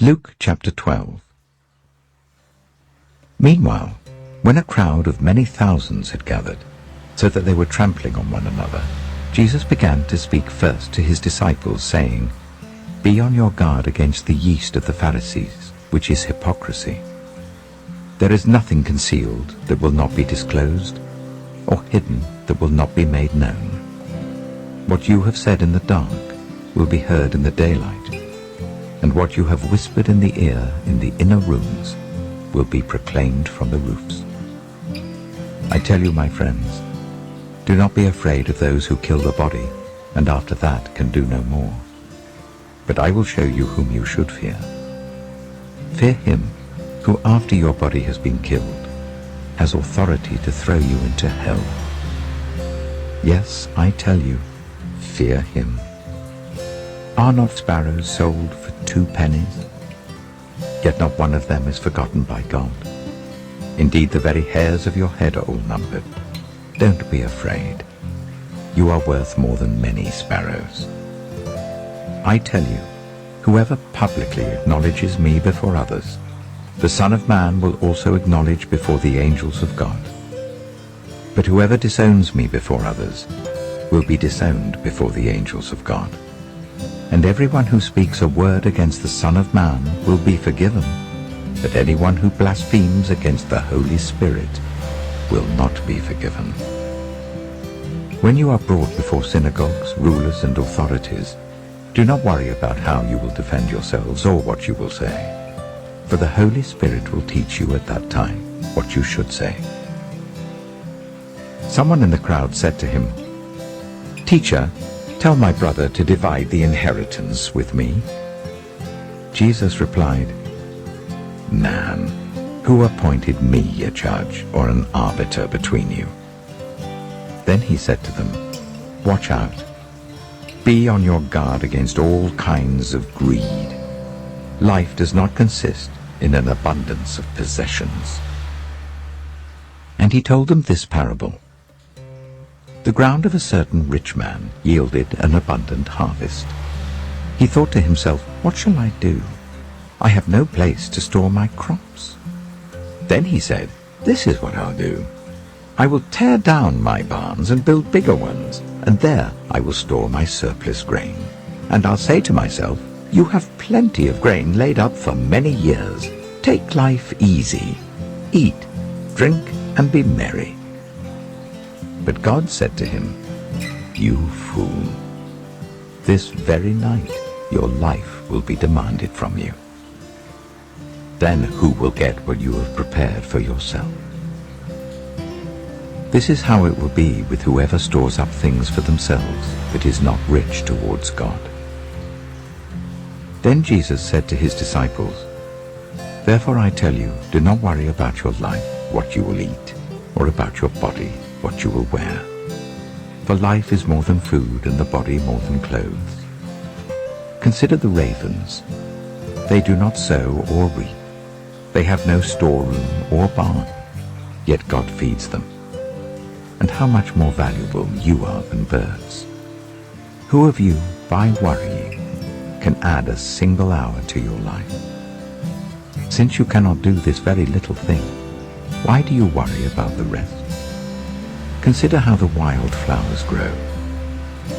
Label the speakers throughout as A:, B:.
A: Luke chapter 12. Meanwhile, when a crowd of many thousands had gathered, so that they were trampling on one another, Jesus began to speak first to his disciples, saying, "Be on your guard against the yeast of the Pharisees, which is hypocrisy. There is nothing concealed that will not be disclosed, or hidden that will not be made known. What you have said in the dark will be heard in the daylight, and what you have whispered in the ear in the inner rooms will be proclaimed from the roofs. I tell you, my friends, do not be afraid of those who kill the body, and after that can do no more. But I will show you whom you should fear. Fear him who, after your body has been killed, has authority to throw you into hell. Yes, I tell you, fear him. Are not sparrows sold for 2 pennies? Yet not one of them is forgotten by God. Indeed, the very hairs of your head are all numbered. Don't be afraid. You are worth more than many sparrows. I tell you, whoever publicly acknowledges me before others, the Son of Man will also acknowledge before the angels of God. But whoever disowns me before others will be disowned before the angels of God. And everyone who speaks a word against the Son of Man will be forgiven, but anyone who blasphemes against the Holy Spirit will not be forgiven. When you are brought before synagogues, rulers, and authorities, do not worry about how you will defend yourselves or what you will say, for the Holy Spirit will teach you at that time what you should say." Someone in the crowd said to him, "Teacher, tell my brother to divide the inheritance with me." Jesus replied, "Man, who appointed me a judge or an arbiter between you?" Then he said to them, "Watch out. Be on your guard against all kinds of greed. Life does not consist in an abundance of possessions." And he told them this parable. The ground of a certain rich man yielded an abundant harvest. He thought to himself, "What shall I do? I have no place to store my crops." Then he said, "This is what I'll do. I will tear down my barns and build bigger ones, and there I will store my surplus grain. And I'll say to myself, you have plenty of grain laid up for many years. Take life easy. Eat, drink, and be merry." But God said to him, "You fool. This very night your life will be demanded from you. Then who will get what you have prepared for yourself? This is how it will be with whoever stores up things for themselves but is not rich towards God." Then Jesus said to his disciples, "Therefore I tell you, do not worry about your life, what you will eat, or about your body, what you will wear. For life is more than food, and the body more than clothes. Consider the ravens. They do not sow or reap. They have no storeroom or barn, yet God feeds them. And how much more valuable you are than birds. Who of you, by worrying, can add a single hour to your life? Since you cannot do this very little thing, why do you worry about the rest? Consider how the wild flowers grow.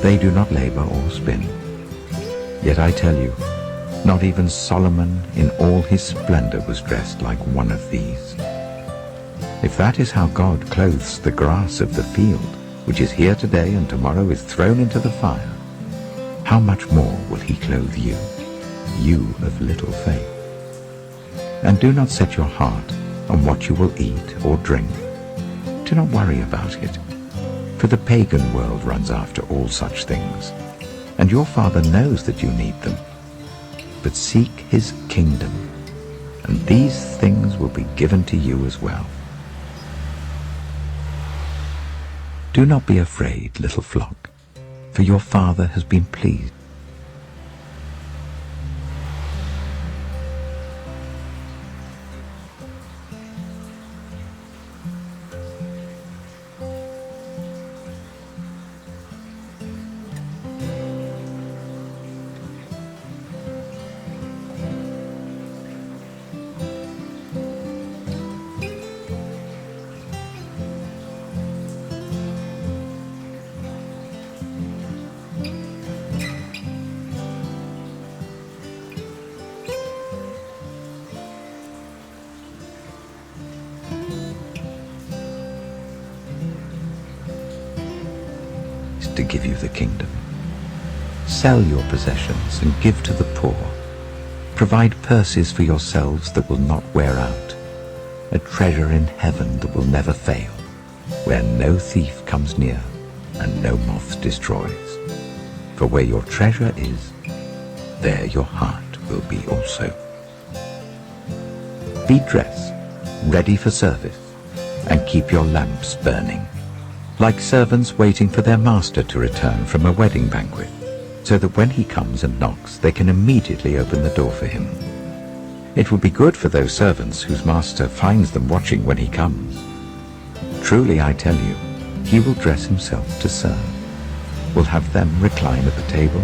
A: They do not labor or spin. Yet I tell you, not even Solomon in all his splendor was dressed like one of these. If that is how God clothes the grass of the field, which is here today and tomorrow is thrown into the fire, how much more will he clothe you, you of little faith? And do not set your heart on what you will eat or drink. Do not worry about it, for the pagan world runs after all such things, and your Father knows that you need them. But seek his kingdom, and these things will be given to you as well. Do not be afraid, little flock, for your Father has been pleased. to give you the kingdom. Sell your possessions and give to the poor. Provide purses for yourselves that will not wear out, a treasure in heaven that will never fail, where no thief comes near and no moth destroys. For where your treasure is, there your heart will be also. Be dressed, ready for service, and keep your lamps burning, like servants waiting for their master to return from a wedding banquet, so that when he comes and knocks, they can immediately open the door for him. It will be good for those servants whose master finds them watching when he comes. Truly, I tell you, he will dress himself to serve, will have them recline at the table,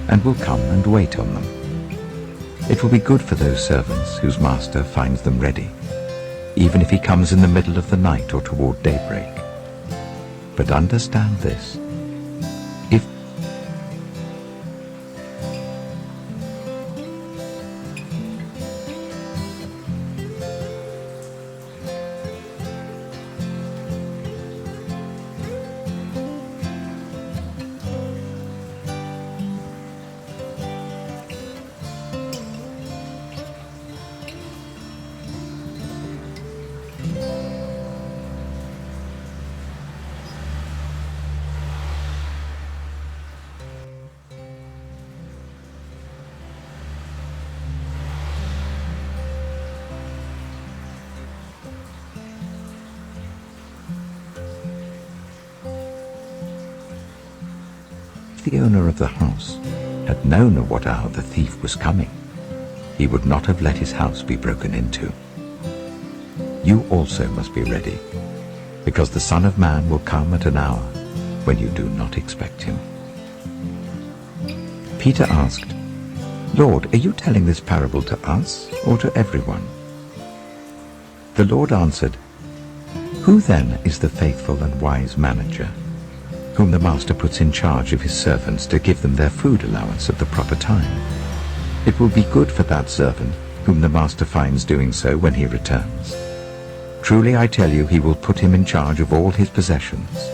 A: and will come and wait on them. It will be good for those servants whose master finds them ready, even if he comes in the middle of the night or toward daybreak. But understand this, if the owner of the house had known at what hour the thief was coming, he would not have let his house be broken into. You also must be ready, because the Son of Man will come at an hour when you do not expect him. Peter asked, Lord, are you telling this parable to us or to everyone? The Lord answered, Who then is the faithful and wise manager, whom the master puts in charge of his servants to give them their food allowance at the proper time? It will be good for that servant whom the master finds doing so when he returns. Truly I tell you, he will put him in charge of all his possessions.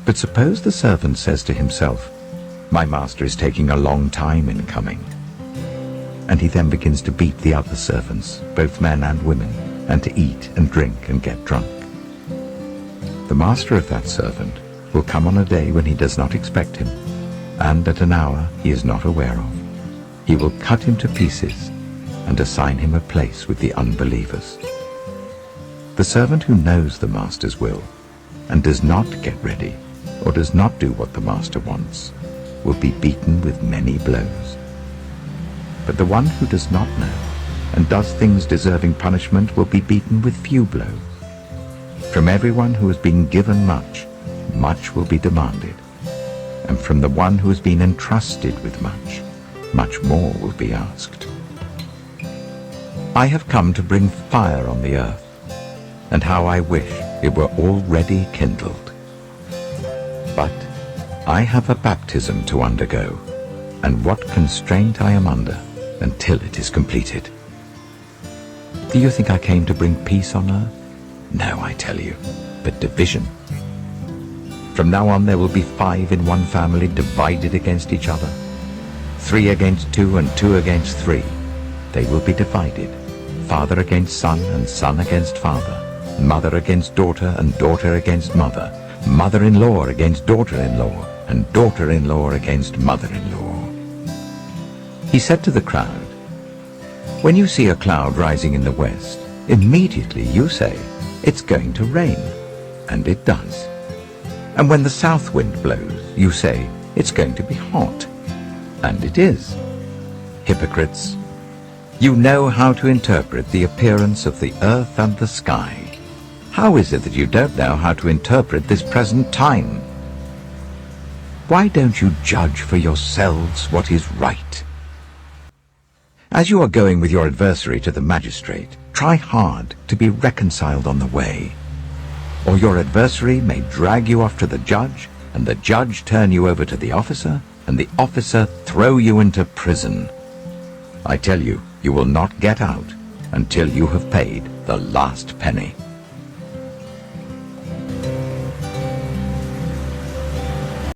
A: But suppose the servant says to himself, My master is taking a long time in coming. And he then begins to beat the other servants, both men and women, and to eat and drink and get drunk. The master of that servant will come on a day when he does not expect him, and at an hour he is not aware of. He will cut him to pieces and assign him a place with the unbelievers. The servant who knows the master's will and does not get ready, or does not do what the master wants, will be beaten with many blows. But the one who does not know and does things deserving punishment will be beaten with few blows. From everyone who has been given much, much will be demanded, and from the one who has been entrusted with much, much more will be asked. I have come to bring fire on the earth, and how I wish it were already kindled. But I have a baptism to undergo, and what constraint I am under until it is completed. Do you think I came to bring peace on earth? No, I tell you, but division. From now on there will be 5 in one family divided against each other, 3 against 2 and 2 against 3. They will be divided, father against son and son against father, mother against daughter and daughter against mother, mother-in-law against daughter-in-law, and daughter-in-law against mother-in-law. He said to the crowd, When you see a cloud rising in the west, immediately you say, It's going to rain, and it does. And when the south wind blows, you say, it's going to be hot. And it is. Hypocrites! You know how to interpret the appearance of the earth and the sky. How is it that you don't know how to interpret this present time? Why don't you judge for yourselves what is right? As you are going with your adversary to the magistrate, try hard to be reconciled on the way. Or your adversary may drag you off to the judge, and the judge turn you over to the officer, and the officer throw you into prison. I tell you, you will not get out until you have paid the last penny.